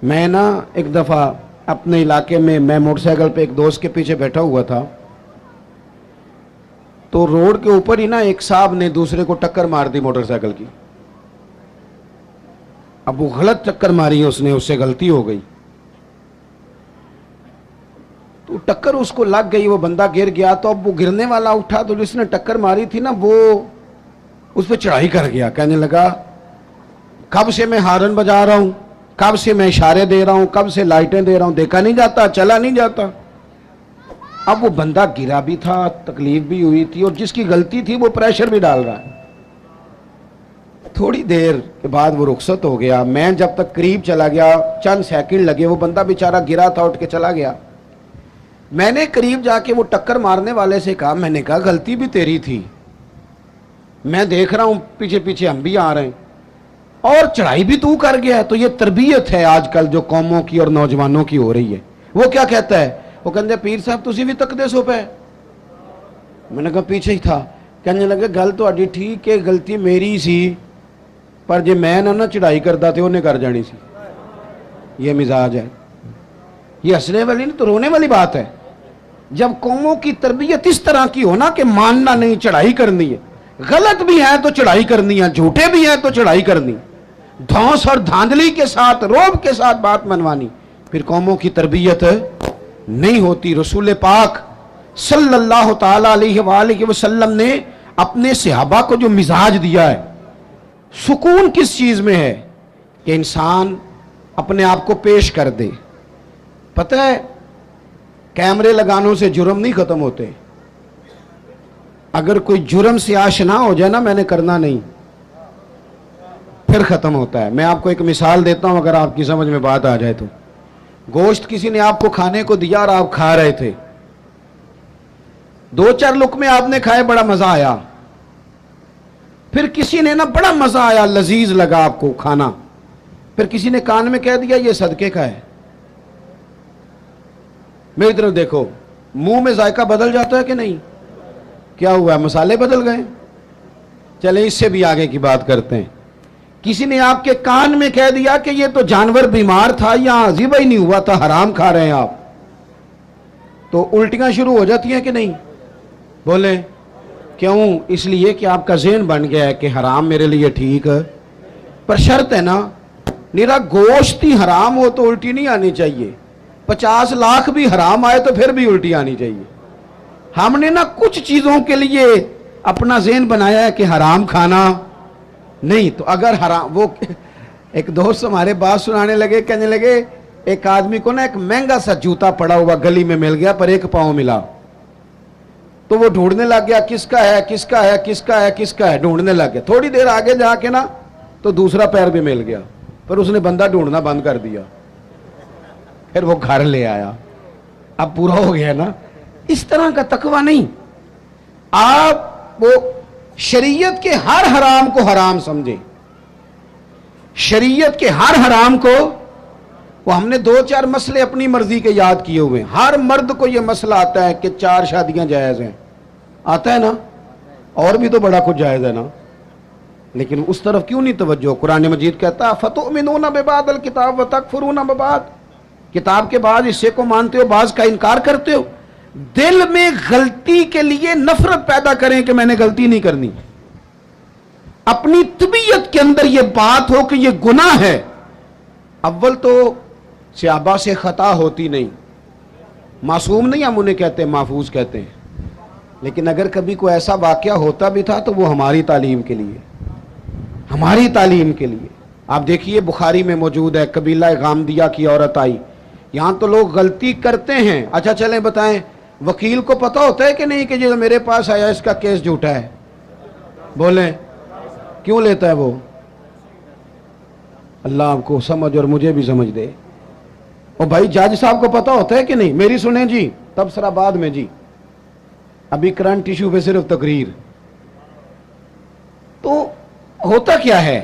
میں نا ایک دفعہ اپنے علاقے میں موٹر سائیکل پہ ایک دوست کے پیچھے بیٹھا ہوا تھا، تو روڈ کے اوپر ہی نا ایک صاحب نے دوسرے کو ٹکر مار دی موٹر سائیکل کی۔ اب وہ غلط ٹکر ماری، اس سے غلطی ہو گئی، تو ٹکر اس کو لگ گئی، وہ بندہ گر گیا۔ تو اب وہ گرنے والا اٹھا تو جس نے ٹکر ماری تھی نا وہ اس پہ چڑھائی کر گیا، کہنے لگا کب سے میں ہارن بجا رہا ہوں، کب سے میں اشارے دے رہا ہوں، کب سے لائٹیں دے رہا ہوں، دیکھا نہیں جاتا، چلا نہیں جاتا۔ اب وہ بندہ گرا بھی تھا، تکلیف بھی ہوئی تھی، اور جس کی غلطی تھی وہ پریشر بھی ڈال رہا ہے۔ تھوڑی دیر کے بعد وہ رخصت ہو گیا۔ میں جب تک قریب چلا گیا، چند سیکنڈ لگے، وہ بندہ بیچارہ گرا تھا، اٹھ کے چلا گیا۔ میں نے قریب جا کے وہ ٹکر مارنے والے سے کہا، میں نے کہا غلطی بھی تیری تھی، میں دیکھ رہا ہوں پیچھے پیچھے ہم بھی آ رہے ہیں، اور چڑھائی بھی تو کر گیا ہے۔ تو یہ تربیت ہے آج کل جو قوموں کی اور نوجوانوں کی ہو رہی ہے۔ وہ کیا کہتا ہے، وہ کہتے پیر صاحب تسی بھی تکدے سو پہ؟ میں نے کہا پیچھے ہی تھا۔ کہنے لگے گل تو اڈی ٹھیک ہے، غلطی میری سی، پر جے میں نہ چڑھائی کرتا تھے انہیں کر جانی سی۔ یہ مزاج ہے، یہ ہنسنے والی نہیں تو رونے والی بات ہے۔ جب قوموں کی تربیت اس طرح کی ہونا کہ ماننا نہیں، چڑھائی کرنی ہے، غلط بھی ہے تو چڑھائی کرنی ہے، جھوٹے بھی ہیں تو چڑھائی کرنی، دھونس اور دھاندلی کے ساتھ، روب کے ساتھ بات منوانی، پھر قوموں کی تربیت نہیں ہوتی۔ رسول پاک صلی اللہ تعالی علیہ وآلہ وسلم نے اپنے صحابہ کو جو مزاج دیا ہے، سکون کس چیز میں ہے کہ انسان اپنے آپ کو پیش کر دے۔ پتہ ہے کیمرے لگانوں سے جرم نہیں ختم ہوتے، اگر کوئی جرم سے آشنا ہو جائے نا، میں نے کرنا نہیں، پھر ختم ہوتا ہے۔ میں آپ کو ایک مثال دیتا ہوں، اگر آپ کی سمجھ میں بات آ جائے تو۔ گوشت کسی نے آپ کو کھانے کو دیا اور آپ کھا رہے تھے، 2-4 لقمے آپ نے کھائے، بڑا مزہ آیا، پھر کسی نے نا بڑا مزہ آیا، لذیذ لگا آپ کو کھانا، پھر کسی نے کان میں کہہ دیا یہ صدقے کا ہے۔ میری طرف دیکھو، منہ میں ذائقہ بدل جاتا ہے کہ نہیں؟ کیا ہوا ہے؟ مسالے بدل گئے؟ چلیں اس سے بھی آگے کی بات کرتے ہیں۔ کسی نے آپ کے کان میں کہہ دیا کہ یہ تو جانور بیمار تھا، یہاں ذبح ہی نہیں ہوا تھا، حرام کھا رہے ہیں آپ، تو الٹیاں شروع ہو جاتی ہیں کہ نہیں؟ بولیں کیوں؟ اس لیے کہ آپ کا ذہن بن گیا ہے کہ حرام میرے لیے ٹھیک ہے، پر شرط ہے نا، میرا گوشت ہی حرام ہو تو الٹی نہیں آنی چاہیے، 50 لاکھ بھی حرام آئے تو پھر بھی الٹی آنی چاہیے۔ ہم نے نا کچھ چیزوں کے لیے اپنا ذہن بنایا ہے کہ حرام کھانا نہیں، تو اگر حرام، وہ ایک دوست ہمارے بات سنانے لگے، کہنے لگے ایک آدمی کو نا ایک مہنگا سا جوتا پڑا ہوا گلی میں مل گیا، پر 1 پاؤں ملا، تو وہ ڈھونڈنے لگ گیا کس کا ہے، کس کا ہے، کس کا ہے، کس کا ہے، ڈھونڈنے لگ گیا۔ تھوڑی دیر آگے جا کے نا تو دوسرا پیر بھی مل گیا، پر اس نے بندہ ڈھونڈنا بند کر دیا، پھر وہ گھر لے آیا، اب پورا ہو گیا نا۔ اس طرح کا تقوی نہیں، آپ وہ شریعت کے ہر حرام کو حرام سمجھیں، شریعت کے ہر حرام کو۔ وہ ہم نے 2-4 مسئلے اپنی مرضی کے یاد کیے ہوئے ہیں۔ ہر مرد کو یہ مسئلہ آتا ہے کہ 4 شادیاں جائز ہیں، آتا ہے نا، اور بھی تو بڑا کچھ جائز ہے نا، لیکن اس طرف کیوں نہیں توجہ؟ قرآن مجید کہتا ہے فَتُؤْمِنُونَ بِبَعْضِ الْكِتَابِ وَتَكْفُرُونَ بِبَعْضٍ، کتاب کے بعض حصے کو مانتے ہو، بعض کا انکار کرتے ہو۔ دل میں غلطی کے لیے نفرت پیدا کریں کہ میں نے غلطی نہیں کرنی، اپنی طبیعت کے اندر یہ بات ہو کہ یہ گناہ ہے۔ اول تو صحابہ سے خطا ہوتی نہیں، معصوم نہیں ہم انہیں کہتے، محفوظ کہتے ہیں، لیکن اگر کبھی کوئی ایسا واقعہ ہوتا بھی تھا تو وہ ہماری تعلیم کے لیے، ہماری تعلیم کے لیے۔ آپ دیکھیے بخاری میں موجود ہے، قبیلہ غامدیہ کی عورت آئی، یہاں تو لوگ غلطی کرتے ہیں۔ اچھا چلیں بتائیں، وکیل کو پتہ ہوتا ہے کہ نہیں کہ جو میرے پاس آیا اس کا کیس جھوٹا ہے؟ بولیں کیوں لیتا ہے وہ؟ اللہ آپ کو سمجھ اور مجھے بھی سمجھ دے۔ اور بھائی جج صاحب کو پتہ ہوتا ہے کہ نہیں؟ میری سنیں جی، تبصرہ بعد میں جی، ابھی کرنٹ ایشو پہ صرف تقریر۔ تو ہوتا کیا ہے،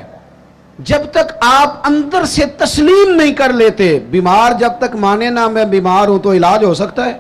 جب تک آپ اندر سے تسلیم نہیں کر لیتے، بیمار جب تک مانے نا میں بیمار ہوں تو علاج ہو سکتا ہے؟